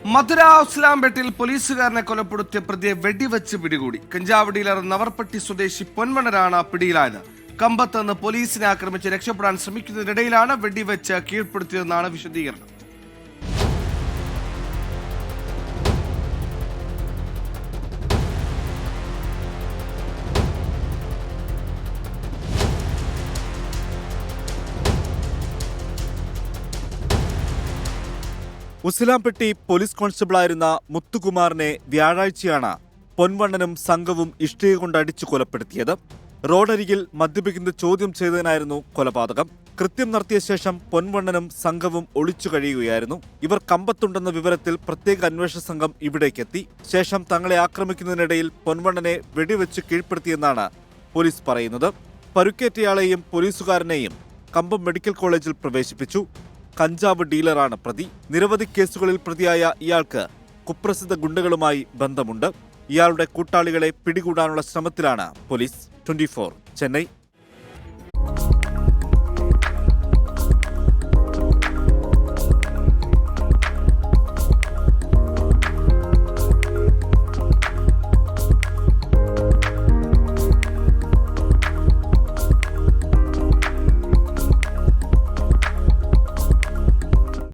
മധുര ഉസ്ലാംപേട്ടിൽ പോലീസുകാരനെ കൊലപ്പെടുത്തിയ പ്രതിയെ വെടിവെച്ച് പിടികൂടി. കഞ്ചാവ് ഡീലർ നവർപ്പട്ടി സ്വദേശി പൊൻവണ്ണനാണ് പിടിയിലായത്. കമ്പത്ത് നിന്ന് പോലീസിനെ ആക്രമിച്ച് രക്ഷപ്പെടാൻ ശ്രമിക്കുന്നതിനിടയിലാണ് വെടിവെച്ച് കീഴ്പ്പെടുത്തിയതെന്നാണ് വിശദീകരണം. ഉസിലാംപെട്ടി പോലീസ് കോൺസ്റ്റബിളായിരുന്ന മുത്തുകുമാറിനെ വ്യാഴാഴ്ചയാണ് പൊൻവണ്ണനും സംഘവും ഇഷ്ടിക കൊണ്ട് അടിച്ചു കൊലപ്പെടുത്തിയത്. റോഡരികിൽ മദ്യപിക്കുന്നത് ചോദ്യം ചെയ്തതിനായിരുന്നു കൊലപാതകം. കൃത്യം നടത്തിയ ശേഷം പൊൻവണ്ണനും സംഘവും ഒളിച്ചു കഴിയുകയായിരുന്നു. ഇവർ കമ്പത്തുണ്ടെന്ന വിവരത്തിൽ പ്രത്യേക അന്വേഷണ സംഘം ഇവിടേക്കെത്തി. ശേഷം തങ്ങളെ ആക്രമിക്കുന്നതിനിടയിൽ പൊൻവണ്ണനെ വെടിവെച്ച് കീഴ്പ്പെടുത്തിയെന്നാണ് പോലീസ് പറയുന്നത്. പരുക്കേറ്റയാളെയും പോലീസുകാരനെയും കമ്പം മെഡിക്കൽ കോളേജിൽ പ്രവേശിപ്പിച്ചു. കഞ്ചാവ് ഡീലറാണ് പ്രതി. നിരവധി കേസുകളിൽ പ്രതിയായ ഇയാൾക്ക് കുപ്രസിദ്ധ ഗുണ്ടകളുമായി ബന്ധമുണ്ട്. ഇയാളുടെ കൂട്ടാളികളെ പിടികൂടാനുള്ള ശ്രമത്തിലാണ് പോലീസ്. 24 ചെന്നൈ.